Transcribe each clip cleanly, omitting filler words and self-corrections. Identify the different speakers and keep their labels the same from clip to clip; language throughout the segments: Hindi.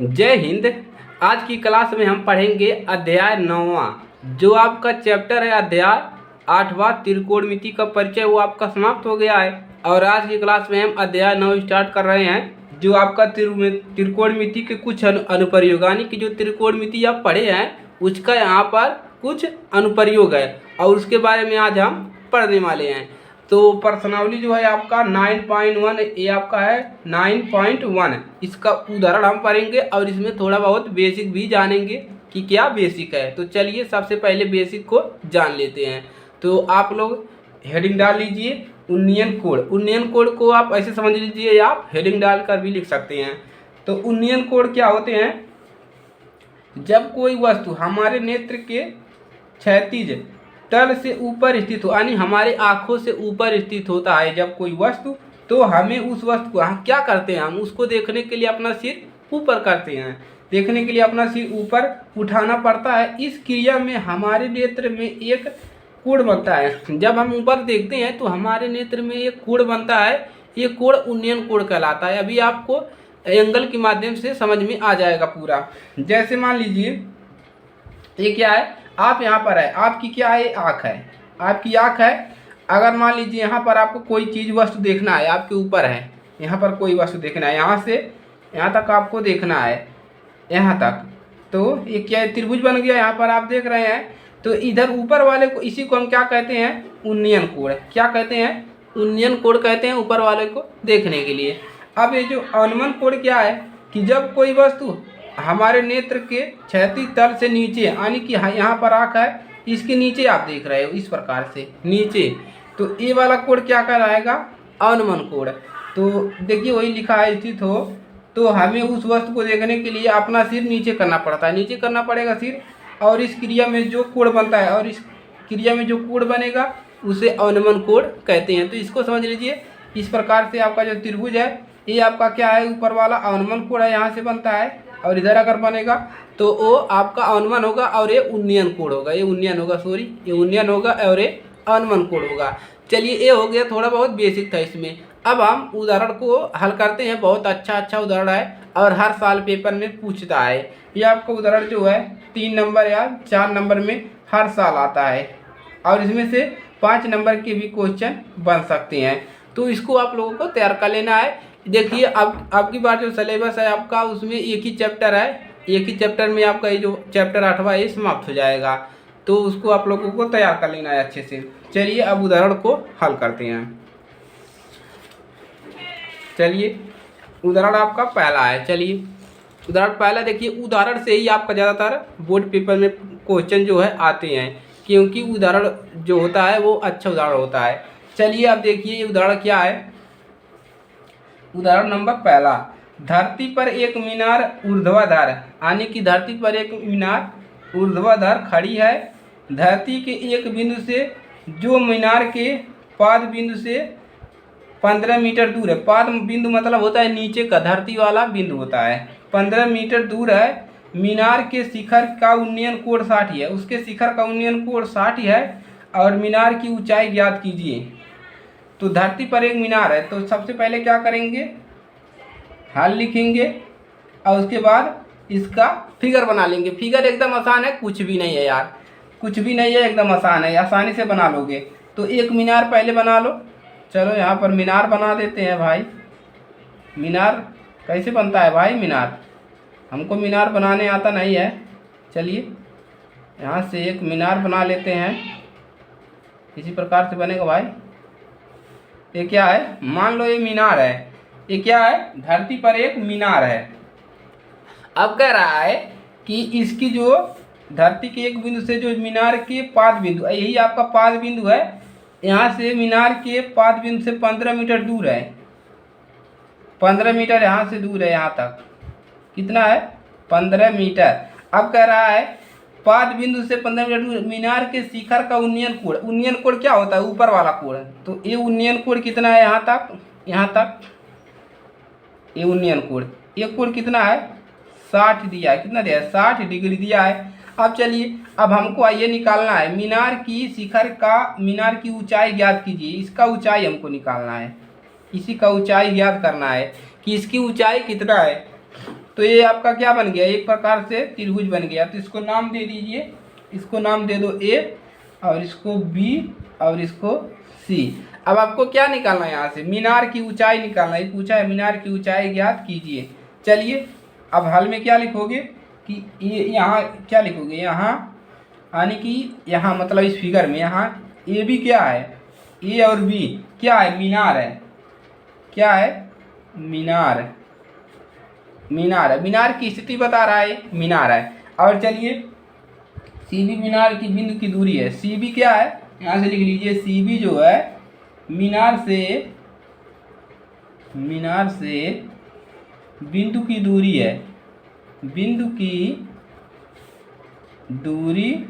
Speaker 1: जय हिंद। आज की क्लास में हम पढ़ेंगे अध्याय 9वां, जो आपका चैप्टर है अध्याय 8वां त्रिकोणमिति का परिचय, वो आपका समाप्त हो गया है। और आज की क्लास में हम अध्याय 9 स्टार्ट कर रहे हैं, जो आपका त्रिकोणमिति के कुछ अनुप्रयोग, यानी कि जो त्रिकोणमिति आप पढ़े हैं उसका यहाँ पर कुछ अनुप्रयोग है और उसके बारे में आज हम पढ़ने वाले हैं। तो प्रश्नावली जो है आपका 9.1, ये आपका है 9.1। इसका उदाहरण हम पढ़ेंगे और इसमें थोड़ा बहुत बेसिक भी जानेंगे कि क्या बेसिक है। तो चलिए सबसे पहले बेसिक को जान लेते हैं। तो आप लोग हेडिंग डाल लीजिए उन्नयन कोड। उन्नयन कोड को आप ऐसे समझ लीजिए, या आप हेडिंग डालकर भी लिख सकते हैं। तो उन्नयन कोड क्या होते हैं? जब कोई वस्तु हमारे नेत्र के क्षैतिज तल से ऊपर स्थित हो, यानी हमारे आँखों से ऊपर स्थित होता है जब कोई वस्तु, तो हमें उस वस्तु को हम क्या करते हैं, हम उसको देखने के लिए अपना सिर ऊपर करते हैं। देखने के लिए अपना सिर ऊपर उठाना पड़ता है। इस क्रिया में हमारे नेत्र में एक कोण बनता है। जब हम ऊपर देखते हैं तो हमारे नेत्र में एक कोण बनता है। ये कोण उन्नयन कोण कहलाता है। अभी आपको एंगल के माध्यम से समझ में आ जाएगा पूरा। जैसे मान लीजिए ये क्या है, आप यहाँ पर है, आपकी क्या है, आँख है, आपकी आँख है। अगर मान लीजिए यहाँ पर आपको कोई चीज़ वस्तु देखना है, आपके ऊपर है, यहाँ पर कोई वस्तु देखना है, यहाँ से यहाँ तक आपको देखना है, यहाँ तक। तो ये क्या है, त्रिभुज बन गया। यहाँ पर आप देख रहे हैं। तो इधर ऊपर वाले को, इसी को हम क्या कहते हैं, उन्नयन कोण। क्या कहते हैं? उन्नयन कोण कहते हैं ऊपर वाले को देखने के लिए। अब ये जो अवनमन कोण क्या है कि जब कोई वस्तु हमारे नेत्र के क्षैतिज तल से नीचे, यानी कि यहाँ पर आँख है, इसके नीचे आप देख रहे हो इस प्रकार से नीचे, तो ये वाला कोण क्या कहलाएगा, अवनमन कोण। तो देखिए वही लिखा है स्थित हो, तो हमें उस वस्तु को देखने के लिए अपना सिर नीचे करना पड़ता है, नीचे करना पड़ेगा सिर। और इस क्रिया में जो कोण बनता है, और इस क्रिया में जो कोण बनेगा उसे अवनमन कोण कहते हैं। तो इसको समझ लीजिए। इस प्रकार से आपका जो त्रिभुज है, ये आपका क्या है, ऊपर वाला अवनमन कोण है, यहाँ से बनता है। और इधर अगर बनेगा तो वो आपका अवनमन होगा और ये उन्नयन कोण होगा। ये उन्नयन होगा, सॉरी, ये उन्नयन होगा और ये अवनमन कोण होगा। चलिए ये हो गया, थोड़ा बहुत बेसिक था इसमें। अब हम उदाहरण को हल करते हैं। बहुत अच्छा उदाहरण है और हर साल पेपर में पूछता है। ये आपका उदाहरण जो है 3 नंबर या 4 नंबर में हर साल आता है, और इसमें से 5 नंबर के भी क्वेश्चन बन सकते हैं। तो इसको आप लोगों को तैयार कर लेना है। देखिए अब आपकी बार जो सिलेबस है आपका, उसमें एक ही चैप्टर है। एक ही चैप्टर में आपका ये जो चैप्टर 8वां ये समाप्त हो जाएगा। तो उसको आप लोगों को तैयार कर लेना है अच्छे से। चलिए अब उदाहरण को हल करते हैं। चलिए उदाहरण आपका पहला है। चलिए उदाहरण पहला देखिए। उदाहरण से ही आपका ज़्यादातर बोर्ड पेपर में क्वेश्चन जो है आते हैं, क्योंकि उदाहरण जो होता है वो अच्छा उदाहरण होता है। चलिए अब देखिए ये उदाहरण क्या है। उदाहरण नंबर पहला, धरती पर एक मीनार ऊर्ध्वाधर, यानी कि धरती पर एक मीनार ऊर्ध्वाधर खड़ी है। धरती के एक बिंदु से, जो मीनार के पाद बिंदु से 15 मीटर दूर है। पाद बिंदु मतलब होता है नीचे का, धरती वाला बिंदु होता है। 15 मीटर दूर है। मीनार के शिखर का उन्नयन कोण 60 है। उसके शिखर का उन्नयन कोण 60 है और मीनार की ऊंचाई ज्ञात कीजिए। तो धरती पर एक मीनार है, तो सबसे पहले क्या करेंगे, हल लिखेंगे और उसके बाद इसका फिगर बना लेंगे। फिगर एकदम आसान है, कुछ भी नहीं है यार, कुछ भी नहीं है, एकदम आसान है, आसानी से बना लोगे। तो एक मीनार पहले बना लो। चलो यहाँ पर मीनार बना देते हैं भाई। मीनार कैसे बनता है भाई? मीनार हमको मीनार बनाने आता नहीं है। चलिए यहाँ से एक मीनार बना लेते हैं। इसी प्रकार से बनेगा भाई। ये क्या है, मान लो ये मीनार है। ये क्या है, धरती पर एक मीनार है। अब कह रहा है कि इसकी जो धरती के एक बिंदु से जो मीनार के पाद बिंदु, यही आपका पाद बिंदु है, यहाँ से मीनार के पाद बिंदु से 15 मीटर दूर है। 15 मीटर यहाँ से दूर है, यहाँ तक कितना है, 15 मीटर। अब कह रहा है पाद बिंदु से 15 मीटर दूर मीनार के शिखर का उन्नयन कोण। उन्नयन कोण क्या होता है, ऊपर वाला कोण। तो ये उन्नयन कोण कितना है, यहाँ तक, यहाँ तक ये उन्नयन कोण। ये कोण कितना है, 60 दिया है। कितना दिया है, 60 डिग्री दिया है। अब चलिए अब हमको ये निकालना है, मीनार की शिखर का, मीनार की ऊंचाई ज्ञात कीजिए। इसका ऊंचाई हमको निकालना है, इसी का ऊंचाई ज्ञात करना है कि इसकी ऊंचाई कितना है। तो ये आपका क्या बन गया, एक प्रकार से त्रिभुज बन गया। तो इसको नाम दे दीजिए, इसको नाम दे दो A और इसको B और इसको C। अब आपको क्या निकालना है, यहाँ से मीनार की ऊंचाई निकालना है। पूछा है मीनार की ऊंचाई ज्ञात कीजिए। चलिए अब हल में क्या लिखोगे कि ये यहाँ क्या लिखोगे, यहाँ यानी कि यहाँ मतलब इस फिगर में यहाँ ए बी क्या है, ए और बी क्या है, मीनार है। क्या है, मीनार। मीनार है, मीनार की स्थिति बता रहा है, मीनार है। और चलिए सी बी मीनार की बिंदु की दूरी है। सी बी क्या है, यहाँ से लिख लीजिए सी बी जो है मीनार से बिंदु की दूरी है, बिंदु की दूरी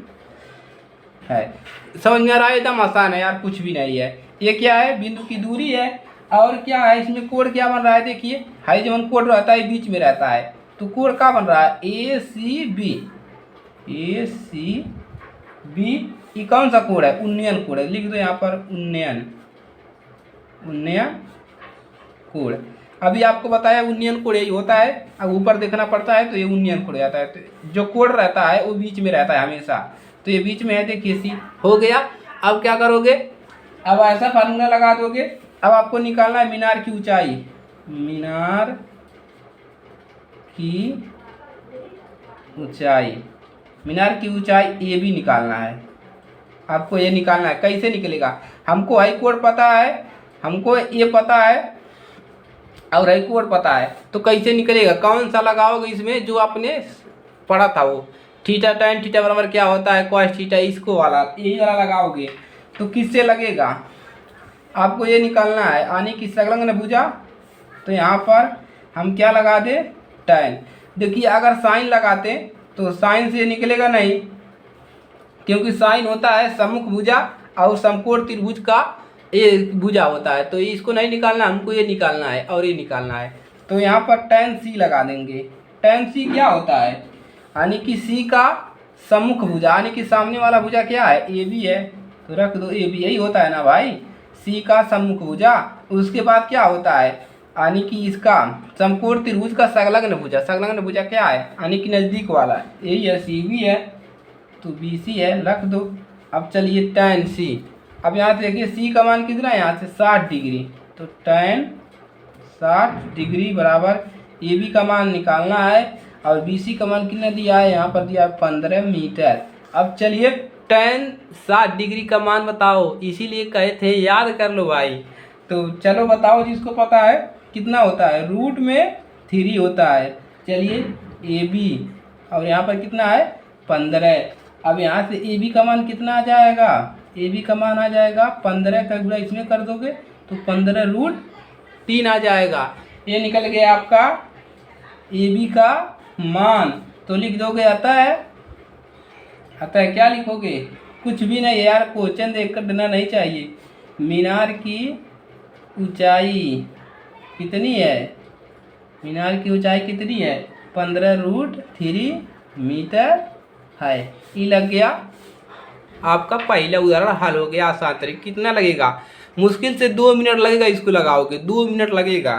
Speaker 1: है। समझ में आ रहा है, एकदम आसान है यार, कुछ भी नहीं है। ये क्या है, बिंदु की दूरी है। और क्या है, इसमें कोण क्या बन रहा है, देखिए हाई जब कोण रहता है बीच में रहता है, तो कोण क्या बन रहा है, ए सी बी। ए सी बी ये कौन सा कोण है, उन्नयन कोण है। लिख दो यहाँ पर उन्नयन, उन्नयन कोण। अभी आपको बताया उन्नयन कोण यही होता है। अब ऊपर देखना पड़ता है तो ये उन्नयन कोण जाता है। तो जो कोण रहता है वो बीच में रहता है हमेशा, तो ये बीच में है, देखिए सी हो गया। अब क्या करोगे, अब ऐसा फार्मूला लगा दोगे। अब आपको निकालना है मीनार की ऊंचाई, मीनार की ऊंचाई, मीनार की ऊंचाई ए बी निकालना है। आपको ये निकालना है, कैसे निकलेगा, हमको हाई कोण पता है, हमको ये पता है और हाई कोण पता है, तो कैसे निकलेगा, कौन सा लगाओगे इसमें जो आपने पढ़ा था वो, थीटा tan थीटा बराबर क्या होता है cos थीटा, इसको वाला यही वाला लगाओगे। तो किससे लगेगा, आपको ये निकालना है, यानी कि संलग्न भुजा। तो यहाँ पर हम क्या लगा दे, tan। देखिए अगर साइन लगाते तो साइन से निकलेगा नहीं, क्योंकि साइन होता है सम्मुख भुजा और समकोण त्रिभुज का ये भुजा होता है। तो इसको नहीं निकालना, हमको ये निकालना है और ये निकालना है। तो यहाँ पर tan c लगा देंगे। tan c क्या होता है, यानी कि c का सम्मुख भुजा, यानी कि सामने वाला भुजा क्या है, ए बी है, तो रख दो ए बी, यही होता है ना भाई, c का सम्मुख भुजा। उसके बाद क्या होता है, यानी कि इसका समकोण त्रिभुज का संलग्न भुजा। संलग्न भुजा क्या है, यानी कि नज़दीक वाला, यही है सी बी है, तो बी सी है, रख दो। अब चलिए tan c, अब यहाँ से देखिए c का मान कितना है, यहाँ से 60 डिग्री, तो tan 60 डिग्री बराबर ए बी का मान निकालना है। और बी सी का मान कितना दिया है, यहाँ पर दिया है 15 मीटर। अब चलिए tan 60 डिग्री का मान बताओ, इसीलिए कहे थे याद कर लो भाई। तो चलो बताओ, जिसको पता है कितना होता है, रूट में 3 होता है। चलिए ए बी, और यहाँ पर कितना है 15। अब यहाँ से ए बी का मान कितना आ जाएगा, ए बी का मान आ जाएगा 15 का गुणा इसमें कर दोगे तो 15√3 आ जाएगा। ये निकल गया आपका ए बी का मान। तो लिख दोगे अतः क्या लिखोगे, कुछ भी नहीं यार, क्वेश्चन देख कर देना नहीं चाहिए। मीनार की ऊंचाई कितनी है, मीनार की ऊंचाई कितनी है, 15√3 मीटर है। ये लग गया आपका पहला उदाहरण हल हो गया आसान तरीके। कितना लगेगा, मुश्किल से 2 मिनट लगेगा, इसको लगाओगे 2 मिनट लगेगा,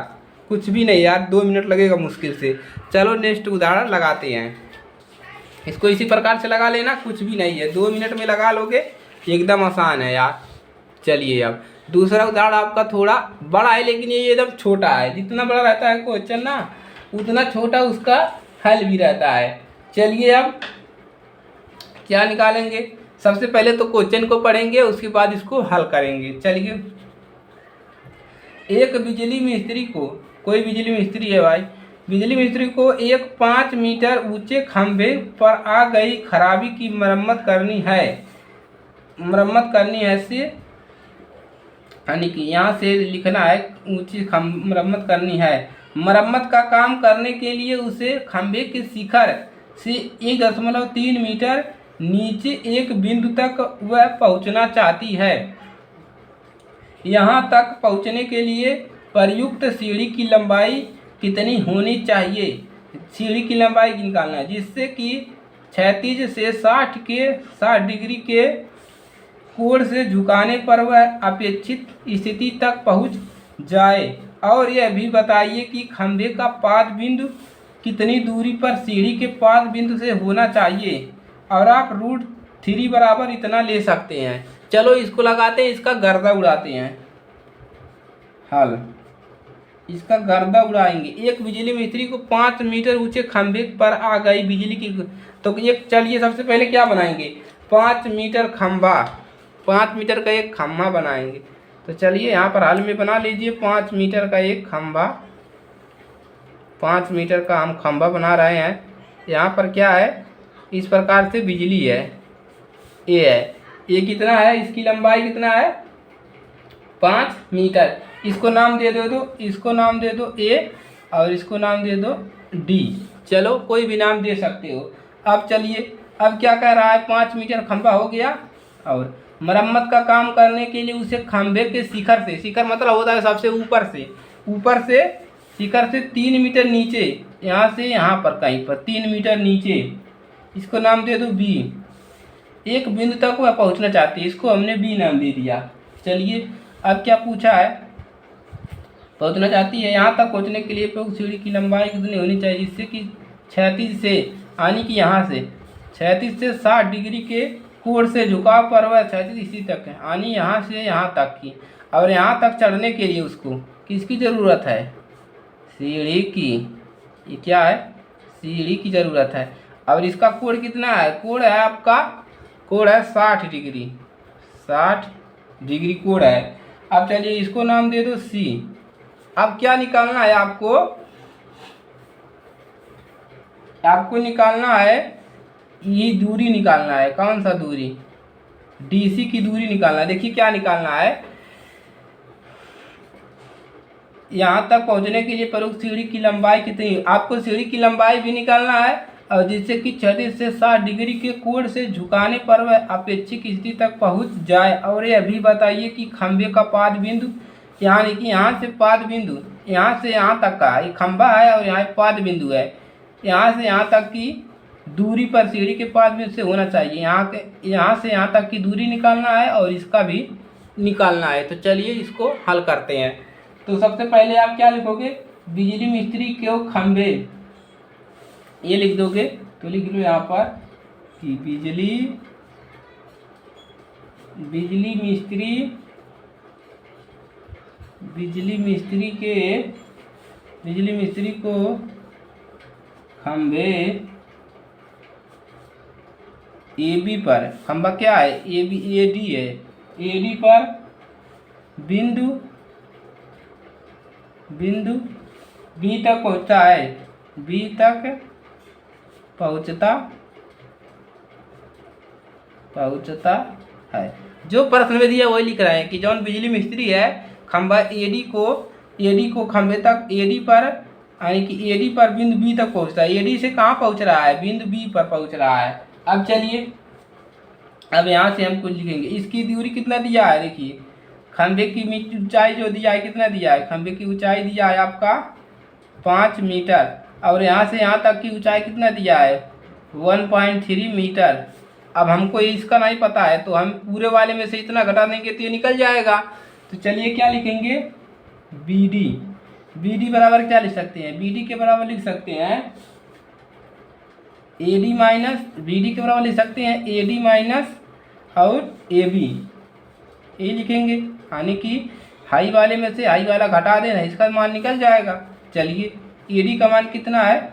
Speaker 1: कुछ भी नहीं यार, 2 मिनट लगेगा मुश्किल से। चलो नेक्स्ट उदाहरण लगाते हैं, इसको इसी प्रकार से लगा लेना, कुछ भी नहीं है, 2 मिनट में लगा लोगे, एकदम आसान है यार। चलिए अब दूसरा उदाहरण आपका थोड़ा बड़ा है, लेकिन ये एकदम छोटा है। जितना बड़ा रहता है क्वेश्चन ना, उतना छोटा उसका हल भी रहता है। चलिए अब क्या निकालेंगे, सबसे पहले तो क्वेश्चन को पढ़ेंगे, उसके बाद इसको हल करेंगे। चलिए, एक बिजली मिस्त्री को, कोई बिजली मिस्त्री है भाई, बिजली मिस्त्री को एक 5 मीटर ऊंचे खंभे पर आ गई खराबी की मरम्मत करनी है। मरम्मत करनी है से, यानी कि यहाँ से लिखना है ऊंची मरम्मत करनी है। मरम्मत का काम करने के लिए उसे खंभे के शिखर से 1.3 मीटर नीचे एक बिंदु तक वह पहुंचना चाहती है। यहाँ तक पहुंचने के लिए प्रयुक्त सीढ़ी की लंबाई कितनी होनी चाहिए, सीढ़ी की लंबाई निकालना है, जिससे कि क्षैतिज से 60 डिग्री के कोण से झुकाने पर वह अपेक्षित स्थिति तक पहुंच जाए। और यह भी बताइए कि खंभे का पाद बिंदु कितनी दूरी पर सीढ़ी के पास बिंदु से होना चाहिए और आप √3 बराबर इतना ले सकते हैं। चलो इसको लगाते हैं, इसका गर्दा उड़ाते हैं। हल इसका गर्दा उड़ाएंगे। एक बिजली मिस्त्री को 5 मीटर ऊंचे खंभे पर आ गई बिजली की, तो एक चलिए सबसे पहले क्या बनाएंगे, 5 मीटर खंभा, 5 मीटर का एक खंभा बनाएंगे। तो चलिए यहाँ पर हल में बना लीजिए 5 मीटर का एक खंभा, 5 मीटर का हम खंभा बना रहे हैं। यहाँ पर क्या है, इस प्रकार से बिजली है, ये है, ये कितना है, इसकी लंबाई कितना है 5 मीटर। इसको नाम दे दो, इसको नाम दे दो ए और इसको नाम दे दो डी। चलो कोई भी नाम दे सकते हो। अब चलिए, अब क्या कह रहा है, 5 मीटर खंभा हो गया और मरम्मत का काम करने के लिए उसे खंभे के शिखर से, शिखर मतलब होता है सबसे ऊपर से शिखर से 3 मीटर नीचे, यहाँ से यहाँ पर कहीं पर 3 मीटर नीचे, इसको नाम दे दो बी। एक बिंदु तक वह पहुँचना चाहती है, इसको हमने बी नाम दे दिया। चलिए अब क्या पूछा है, पहुँचना चाहती है, यहाँ तक पहुँचने के लिए प्रमुख सीढ़ी की लंबाई कितनी होनी चाहिए, जिससे कि क्षैतिज से, यानी कि यहाँ से क्षैतिज से 60 डिग्री के कोण से झुकाव पर वह क्षैतिज इसी तक है, यानी यहाँ से यहाँ तक की। और यहाँ तक चढ़ने के लिए उसको किसकी ज़रूरत है, सीढ़ी की। ये क्या है, सीढ़ी की ज़रूरत है। और इसका कोण कितना है, कोण है आपका, कोण है 60 डिग्री, 60 डिग्री कोण है। अब चलिए इसको नाम दे दो सी। अब क्या निकालना है आपको, आपको निकालना है, ये दूरी निकालना है, कौन सा दूरी, डीसी की दूरी निकालना है। देखिए क्या निकालना है, यहाँ तक पहुँचने के लिए प्रमुख सीढ़ी की लंबाई कितनी, आपको सीढ़ी की लंबाई भी निकालना है और जिससे कि क्षैतिज से 60 डिग्री के कोण से झुकाने पर वह अपेक्षित स्थिति तक पहुँच जाए। और यह भी बताइए कि खंभे का पाद बिंदु, यानी कि यहाँ से पाद बिंदु, यहाँ से यहाँ तक का ये खंभा है और यहाँ पाद बिंदु है, यहाँ से यहाँ तक की दूरी पर सीढ़ी के पाद बिंदु से होना चाहिए। यहाँ से यहाँ तक की दूरी निकालना है और इसका भी निकालना है। तो चलिए इसको हल करते हैं। तो सबसे पहले आप क्या लिखोगे, बिजली मिस्त्री के खंभे, ये लिख दोगे, तो लिख लो यहाँ पर कि बिजली मिस्त्री को खंभे ए बी पर, खंभा क्या है ए बी, ए डी है, ए डी पर बिंदु बी तक पहुँचता है, बी तक पहुँचता है। जो प्रश्न में दिया वही लिख रहे हैं कि जौन बिजली मिस्त्री है खंभा एडी को खंभे तक, एडी पर, यानी कि एडी पर बिंदु बी तक पहुँचता है। एडी से कहाँ पहुँच रहा है, बिंदु बी पर पहुँच रहा है। अब चलिए, अब यहाँ से हम कुछ लिखेंगे, इसकी दूरी कितना दिया है, देखिए खंभे की ऊंचाई जो दिया है, कितना दिया है, खंभे की ऊंचाई दिया है आपका 5 मीटर और यहाँ से यहाँ तक की ऊंचाई कितना दिया है 1.3 मीटर। अब हमको इसका नहीं पता है तो हम पूरे वाले में से इतना घटा देंगे तो ये निकल जाएगा। तो चलिए क्या लिखेंगे, BD बराबर क्या लिख सकते हैं, BD के बराबर लिख सकते हैं AD माइनस, BD के बराबर लिख सकते हैं AD माइनस और AB, ये लिखेंगे, यानी कि हाई वाले में से हाई वाला घटा देना, इसका मान निकल जाएगा। चलिए AD का मान कितना है,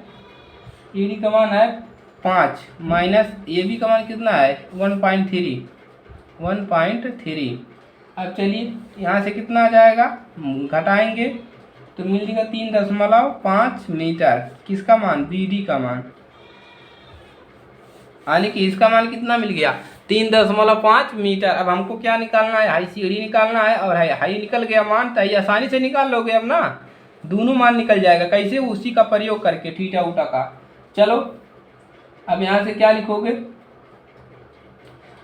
Speaker 1: AD का मान है 5 माइनस AB का मान कितना है 1.3। अब चलिए यहाँ से कितना आ जाएगा, घटाएंगे तो मिलेगा 3.5 मीटर, किसका मान, BD का मान, यानी कि इसका मान कितना मिल गया 3.5 मीटर। अब हमको क्या निकालना है, हाई सीढ़ी निकालना है और हाई निकल गया मान, तो ये आसानी से निकाल लोगे अब ना, दोनों मान निकल जाएगा। कैसे, उसी का प्रयोग करके थीटा उटा का। चलो अब यहाँ से क्या लिखोगे,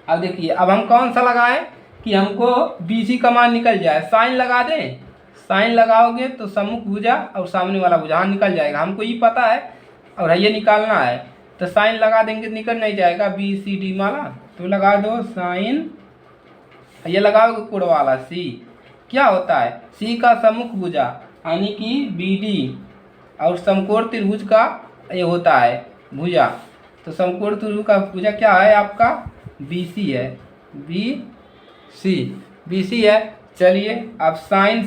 Speaker 1: अब देखिए अब हम कौन सा लगाएं कि हमको BC का मान निकल जाए, साइन लगा दें, साइन लगाओगे तो सम्मुख भुजा और सामने वाला भुजा हाँ निकल जाएगा, हमको ये पता है और ये निकालना है, तो साइन लगा देंगे निकल नहीं जाएगा BCD वाला, तो लगा दो साइन, ये लगाओगे कोण वाला C, क्या होता है C का सम्मुख भुजा यानी कि BD और समकोण त्रिभुज का ये होता है भुजा। तो समकोण त्रिभुज का भुजा क्या है आपका? BC है, BC है। चलिए अब साइन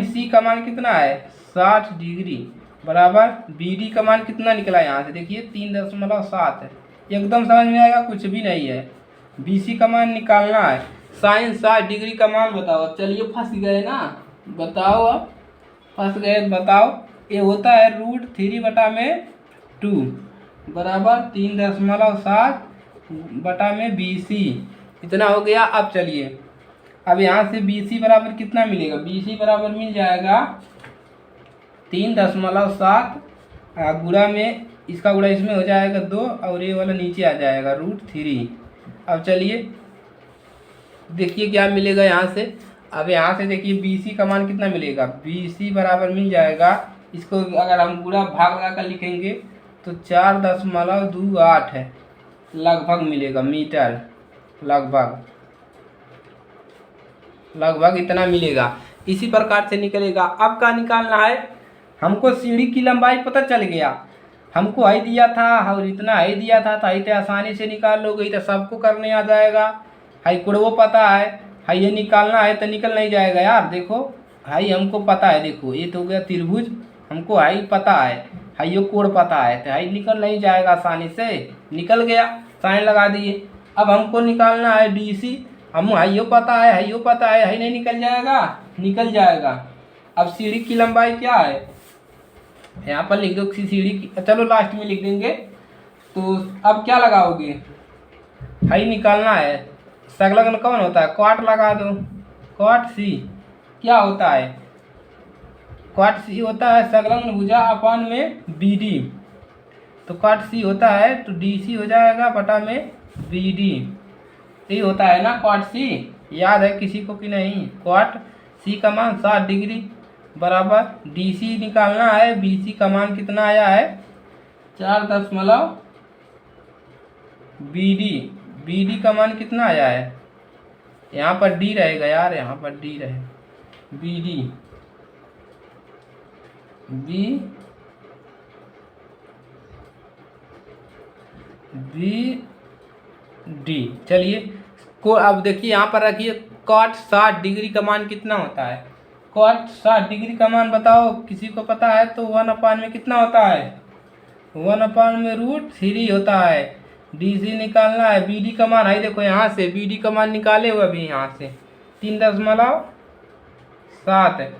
Speaker 1: C का मान कितना है? 60 डिग्री बराबर BD का मान कितना निकला यहाँ से? देखिए 3.7 है। एकदम समझ में आएगा? कुछ भी नहीं है। BC का मान निकालना है, साइन 60 डिग्री का मान बताओ। चलिए फंस गए ना, बताओ अब फंस गए बताओ। ये होता है √3/2 बराबर 3.7 बटा में BC, इतना हो गया। अब चलिए अब यहाँ से BC बराबर कितना मिलेगा? BC बराबर मिल जाएगा 3.7 गुणा में इसका गुणा इसमें हो जाएगा 2 और ये वाला नीचे आ जाएगा √3। अब चलिए देखिए क्या मिलेगा यहाँ से। अब यहाँ से देखिए BC का मान कितना मिलेगा? BC बराबर मिल जाएगा, इसको अगर हम गुणा भाग लगा कर लिखेंगे तो 4.28 है लगभग मिलेगा मीटर, लगभग इतना मिलेगा। इसी प्रकार से निकलेगा। अब क्या निकालना है? हमको सीढ़ी की लंबाई पता चल गया, हमको हाई दिया था और इतना हाई दिया था, तो हाई तो आसानी से निकाल लोगे, तो सबको करने आ जाएगा। हाई कोड़वो पता है, हाई ये निकालना है तो निकल नहीं जाएगा यार। देखो हाई हमको पता है, देखो ये तो हो गया त्रिभुज, हमको हाई पता है, हाई यो कोण पता है, तो हाई निकल नहीं जाएगा आसानी से। निकल गया, साइन लगा दिए। अब हमको निकालना है DC, हम हाइयो पता है, हाइयो पता है, हाई नहीं निकल जाएगा? निकल जाएगा। अब सीढ़ी की लंबाई क्या है? यहाँ पर लिख दो सीढ़ी की, चलो लास्ट में लिख देंगे। तो अब क्या लगाओगे? हाई निकालना है, संलग्न कौन होता है? क्वाट लगा दो, क्वाट C क्या होता है? क्वाट C होता है संलग्न भुजा अपान में BD, तो क्वाट C होता है तो DC हो जाएगा बटा में BD, यही होता है ना क्वाट C। याद है किसी को कि नहीं? क्वाट C का मान 60 डिग्री बराबर DC निकालना है, BC का मान कितना आया है? 4 BD का मान कितना आया है? यहाँ पर D रहेगा यार, यहाँ पर D रहे, BD BD। चलिए को अब देखिए यहाँ पर रखिए, cot 60 डिग्री का मान कितना होता है? cot 60 डिग्री का मान बताओ, किसी को पता है तो 1/, में कितना होता है? 1/, में √3 होता है। DC निकालना है, BD का मान है, देखो यहाँ से BD का मान निकाले हुए अभी यहाँ से 3.7 है।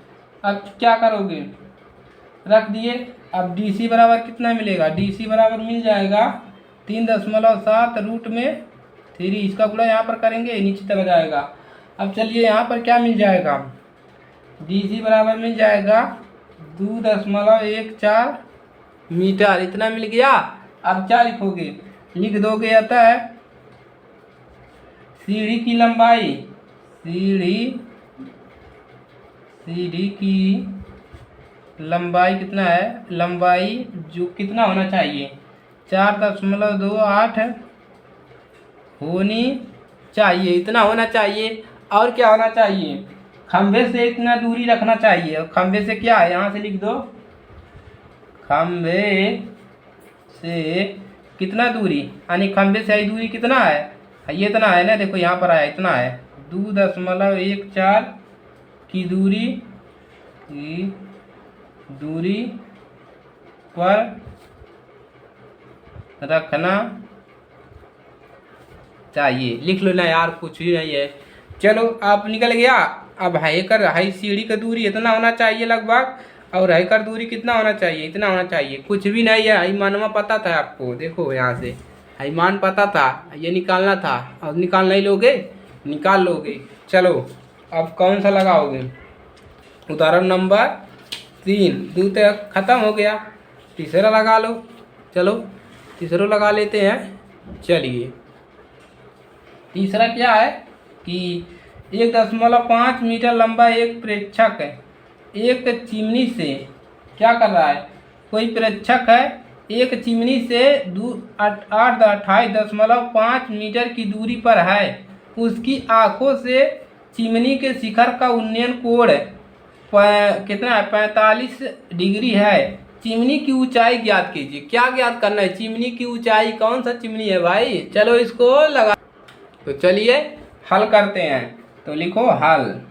Speaker 1: अब क्या करोगे? रख दिए। अब DC बराबर कितना मिलेगा? DC बराबर मिल जाएगा 3.7 √3, इसका गुणा यहाँ पर करेंगे नीचे तक आ जाएगा। अब चलिए यहाँ पर क्या मिल जाएगा? DC बराबर मिल जाएगा 2.14 मीटर, इतना मिल गया। अब क्या लिखोगे? लिख दोगे आता है सीढ़ी की लंबाई, सीढ़ी की लंबाई कितना है? लंबाई जो कितना होना चाहिए? 4.28 होनी चाहिए, इतना होना चाहिए। और क्या होना चाहिए? खंभे से इतना दूरी रखना चाहिए। और खंभे से क्या है? यहाँ से लिख दो, खंभे से कितना दूरी, यानी खंभे से आई दूरी कितना है? ये इतना है ना, देखो यहाँ पर आया इतना है, 2.14 की दूरी पर रखना चाहिए। लिख लो ना यार, कुछ भी नहीं है। चलो आप निकल गया। अब हाई सीढ़ी का दूरी इतना होना चाहिए लगभग, और हाई का दूरी कितना होना चाहिए? इतना होना चाहिए। कुछ भी नहीं है, हाई मानवा पता था आपको, देखो यहाँ से हाई मान पता था, ये निकालना था। अब निकाल नहीं लोगे? निकाल लोगे। चलो अब कौन सा लगाओगे? उदाहरण नंबर 3, 2 तक खत्म हो गया, तीसरा लगा लो। चलो तीसरा लगा लेते हैं। चलिए तीसरा क्या है कि 1.5 मीटर लंबा एक प्रेक्षक है, एक चिमनी से क्या कर रहा है? कोई प्रेक्षक है, एक चिमनी से 28.5 मीटर की दूरी पर है। उसकी आंखों से चिमनी के शिखर का उन्नयन कोण कितना है? 45 डिग्री है। चिमनी की ऊंचाई ज्ञात कीजिए। क्या ज्ञात करना है? चिमनी की ऊंचाई। कौन सा चिमनी है भाई? चलो इसको लगा, तो चलिए हल करते हैं। तो लिखो हल,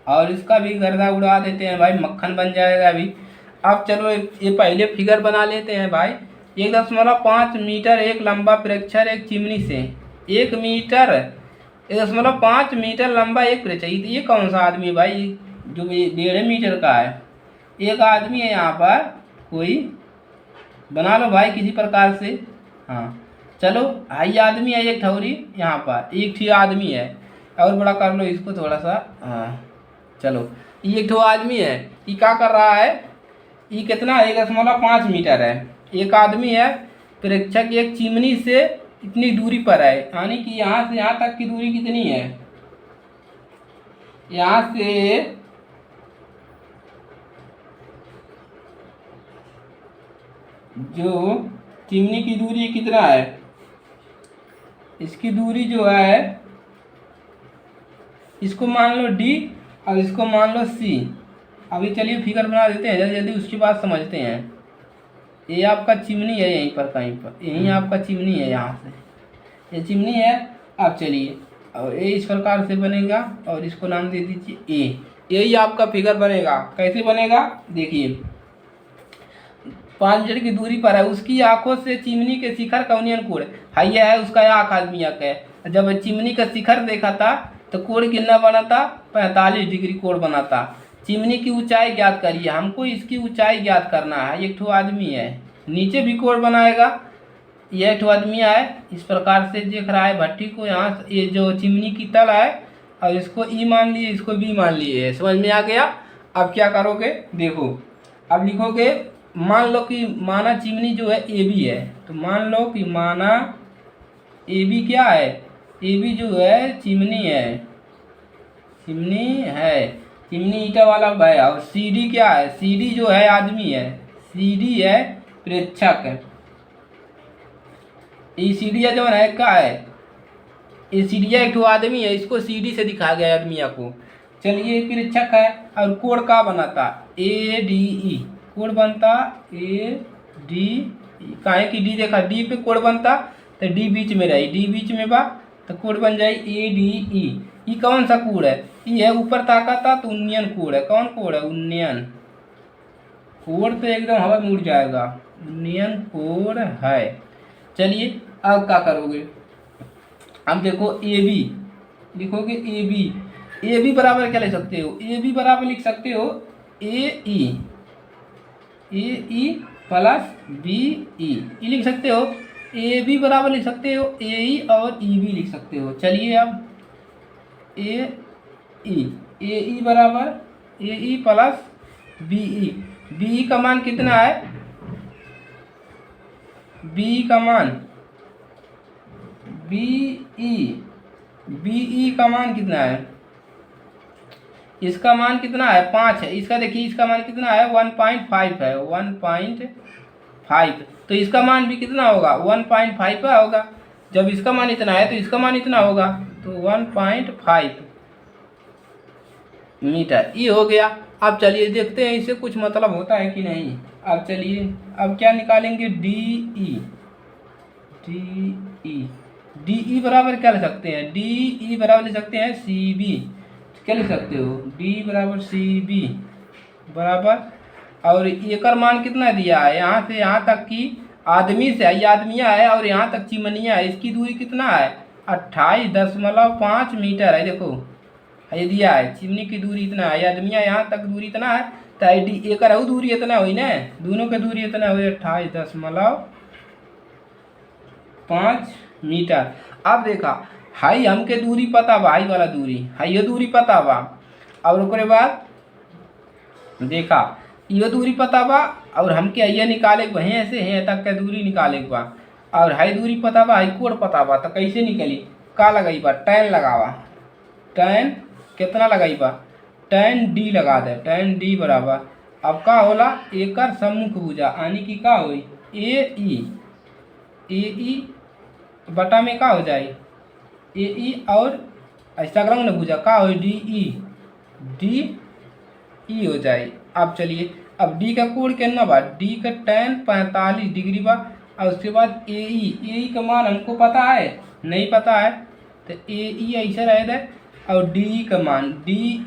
Speaker 1: और इसका भी गर्दा उड़ा देते हैं भाई, मक्खन बन जाएगा अभी। अब चलो ये पहले फिगर बना लेते हैं भाई। 1.5 मीटर एक लंबा प्रेक्षर एक चिमनी से, 1 मीटर 1.5 मीटर लंबा एक प्रेक्षर। ये कौन सा आदमी भाई जो 1.5 मीटर का है? एक आदमी है यहाँ पर, कोई बना लो भाई किसी प्रकार से। हाँ चलो, हाई आदमी है एक ठौरी, यहाँ पर एक ही आदमी है। और बड़ा कर लो इसको थोड़ा सा। हाँ चलो, ये एक ठो आदमी है, ये क्या कर रहा है? ये कितना है? 1.5 मीटर है। एक आदमी है, प्रेक्षक एक चिमनी से इतनी दूरी पर है, यानी कि यहाँ से यहाँ तक की दूरी कितनी है? यहाँ से जो चिमनी की दूरी कितना है? इसकी दूरी जो है, इसको मान लो d और इसको मान लो c। अभी चलिए फिगर बना देते हैं जल्दी जल्दी, उसकी बात समझते हैं। ये आपका चिमनी है, यहीं पर कहीं पर, यहीं आपका चिमनी है, यहाँ से ये चिमनी है। अब चलिए, और ये इस प्रकार से बनेगा, और इसको नाम दे दीजिए ए। यही आपका फिगर बनेगा। कैसे बनेगा? देखिए, 5 मीटर की दूरी पर है, उसकी आंखों से चिमनी के शिखर का उन्नयन कोण हाइया है, उसका आँख आदमी आँख है। जब चिमनी का शिखर देखा था तो कोण कितना बना था? 45 डिग्री कोण बना था। चिमनी की ऊंचाई ज्ञात करिए, हमको इसकी ऊंचाई ज्ञात करना है। एक ठो आदमी है, नीचे भी कोण बनाएगा, यह ठो आदमी है, इस प्रकार से देख रहा है भट्टी को। यहाँ ये जो चिमनी की तल है, और इसको ई मान लिए, इसको बी मान लिए। समझ में आ गया? अब क्या करोगे देखो, अब लिखोगे, मान लो कि माना चिमनी जो है ए बी है, तो मान लो कि माना ए बी क्या है? ए बी जो है चिमनी है, चिमनी है, चिमनी ईटा वाला है। और सी डी क्या है? सी डी जो है आदमी है, सी डी है प्रेक्षक है। ये सी डी जो है क्या है? ये सी डी एक ठो आदमी है, इसको सी डी से दिखा गया आदमिया को। चलिए प्रेक्षक है, और कोण का बनाता ए डी ई, कोण बनता ए डी। काहे की डी देखा, डी पे कोण बनता, तो डी बीच में रही, डी बीच में बा तो कोण बन जाए ए डी ई। ये कौन सा कोण है? ये है ऊपर ताकता तो उन्नयन कोण है। कौन कोण है? उन्नयन कोण तो एकदम हवा में उड़ जाएगा, उन्नयन कोण है। चलिए अब क्या करोगे? अब देखो ए बी, लिखोगे ए बी। ए बी बराबर क्या लिख सकते हो? ए बी बराबर लिख सकते हो ए ई प्लस बी ई, लिख सकते हो। ए बी बराबर लिख सकते हो ए ई, और ई बी लिख सकते हो। चलिए अब ए ई बराबर A E plus B E. B E का मान कितना है? बी ई का मान, बी ई का मान कितना है? इसका मान कितना है? 5 है। इसका देखिए, इसका मान कितना है? 1.5 है, 1.5। तो इसका मान भी कितना होगा? 1.5 का होगा। जब इसका मान इतना है तो इसका मान इतना होगा, तो 1.5 मीटर ये हो गया। अब चलिए देखते हैं इससे कुछ मतलब होता है कि नहीं। अब चलिए, अब क्या निकालेंगे? डी ई बराबर क्या लिख सकते हैं? डी ई बराबर लिख सकते हैं सी बी। क्या लिख सकते हो? डी बराबर सी बी बराबर, और एक मान कितना दिया है? यहाँ से यहाँ तक की आदमी से, ये आदमिया है, और यहाँ तक चिमनिया है, इसकी दूरी कितना है? 28.5 मीटर है। देखो ये दिया है, चिमनी की दूरी इतना है, आदमिया यहाँ तक दूरी इतना है, तो एक दूरी इतना हुई ना, दोनों की दूरी इतना हुई 28.5 मीटर। अब देखा, हाई हमके दूरी पता बा, हाई वाला दूरी, हाई ये दूरी पता बा, और उसके बाद देखा ये दूरी पता बा, और हमके ये निकाले वहीं से हैं तक के दूरी निकाले बा, और हाई दूरी पता बा, हाई कोण पता बा। तो कैसे निकली? का लगाई बा? tan लगावा। tan कितना लगाई बा? tan डी लगा दे, tan डी बराबर, अब का होला? एकर सम्मुख भुजा, यानी कि का होई? ए ई बटा में का हो जाए? ए ई, और ऐसा रंग न भुजा का हो? डी ई हो जाए। अब चलिए अब डी का कोण कितना बा, डी का tan 45 डिग्री बा। और उसके बाद ए ई का मान हमको पता है, नहीं पता है तो ए ई ऐसा रह दे। और डी ई का मान डी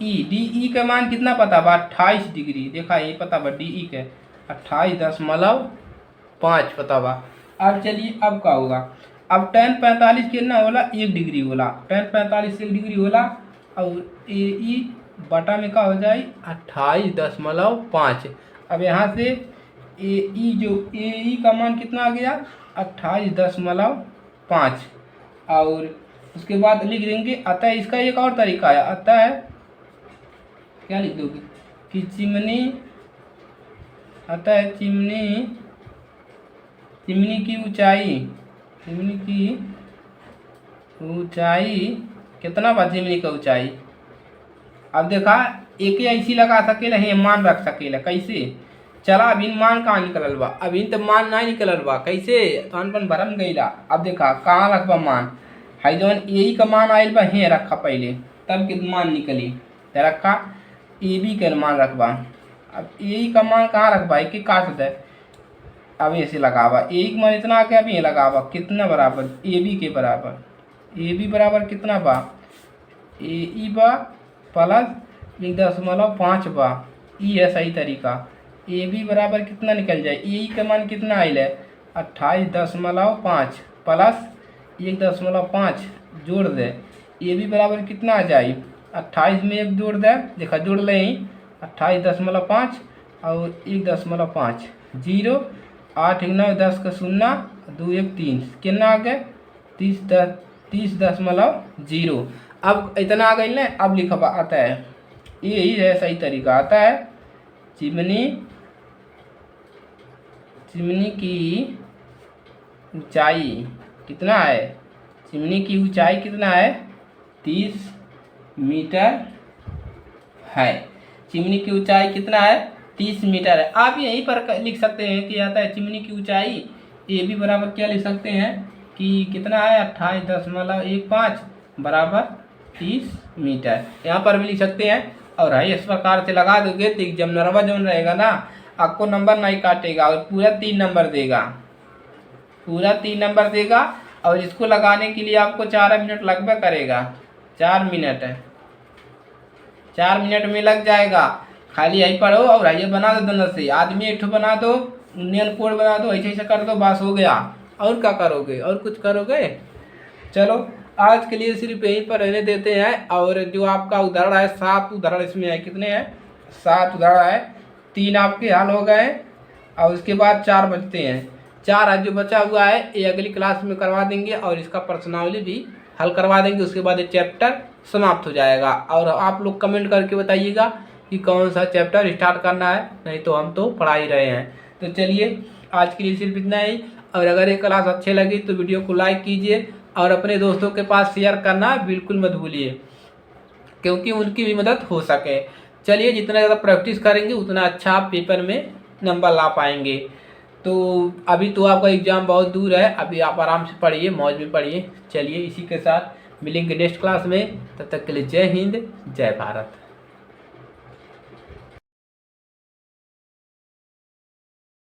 Speaker 1: ई का मान कितना पता बा, 28 डिग्री। देखा ये पता बा डी ई के 28.5 पता बा। अब चलिए अब क्या होगा, अब tan 45 कितना होला, 1 डिग्री होला। tan 45 1 डिग्री होला और ए ई बटा में क्या हो जाए 28.5। अब यहाँ से ए ई का मान कितना आ गया 28.5। और उसके बाद लिख देंगे, अतः इसका एक और तरीका है, अतः क्या लिख दोगे कि चिमनी की ऊंचाई कितना बा, चिमनी का ऊंचाई। अब देखा एक ऐसी लगा सकेला है, मान रख सकेला कैसे। चला अभी मान कहाँ निकलल बा, अभी तो मान नहीं निकलल बा, कैसे तहन भरम गईला। अब देखा कहाँ रखबा मान, है जौन यही का मान आयल बा हे रखा पहले, तब के मान निकली तो रखा ए बी के मान रखबा। अब यही का मान कहाँ रखबा, एक काट दे। अब ऐसे लगावा एक मान इतना आके अभी ये लगावा कितना बराबर, ए बी के बराबर। ए बी बराबर कितना बा, ए ई बा प्लस 1.5 बा। ई है सही तरीका। ए बी बराबर कितना निकल जाए, ए ई का मान कितना आयल है 28.5 प्लस 1.5 जोड़ दे। ए बी बराबर कितना आ जाए 28 में 1 जोड़ दे, देखा जोड़ ले 28.5 और 1.5 0 8 9 10 का 0 2 1 3 कितना आ गए 30.0। अब इतना आ गई ना, अब लिखा आता है यही है सही तरीका, आता है चिमनी की ऊंचाई कितना है, चिमनी की ऊंचाई कितना है 30 मीटर है। चिमनी की ऊंचाई कितना है 30 मीटर है। आप यहीं पर लिख सकते हैं कि आता है चिमनी की ऊंचाई ए बी बराबर क्या लिख सकते हैं कि कितना है 28.15 बराबर 30 मीटर, यहाँ पर भी लिख सकते हैं। और है इस प्रकार से लगा दोगे तो जब नरवा जोन रहेगा ना, आपको नंबर नहीं काटेगा और पूरा 3 नंबर देगा। और इसको लगाने के लिए आपको 4 मिनट लगभग करेगा, 4 मिनट है, 4 मिनट में लग जाएगा। खाली यही पढ़ो और ये बना दो दोनों से, आदमी एक बना दो, इंडियन कोड बना दो, ऐसे ऐसे कर दो, बस हो गया। और क्या करोगे, और कुछ करोगे। चलो आज के लिए सिर्फ यहीं पर रहने देते हैं। और जो आपका उदाहरण है 7 उदाहरण इसमें है, कितने हैं 7 उदाहरण है, 3 आपके हल हो गए और उसके बाद 4 बचते हैं। 4 आज जो बचा हुआ है ये अगली क्लास में करवा देंगे और इसका प्रश्नावली भी हल करवा देंगे। उसके बाद ये चैप्टर समाप्त हो जाएगा। और आप लोग कमेंट करके बताइएगा कि कौन सा चैप्टर स्टार्ट करना है, नहीं तो हम तो पढ़ा ही रहे हैं। तो चलिए आज के लिए सिर्फ इतना ही। और अगर ये क्लास अच्छे लगी तो वीडियो को लाइक कीजिए और अपने दोस्तों के पास शेयर करना बिल्कुल मत भूलिए, क्योंकि उनकी भी मदद हो सके। चलिए जितना ज़्यादा प्रैक्टिस करेंगे उतना अच्छा आप पेपर में नंबर ला पाएंगे। तो अभी तो आपका एग्ज़ाम बहुत दूर है, अभी आप आराम से पढ़िए, मौज में पढ़िए। चलिए इसी के साथ मिलेंगे नेक्स्ट क्लास में, तब तक के लिए जय हिंद जय भारत।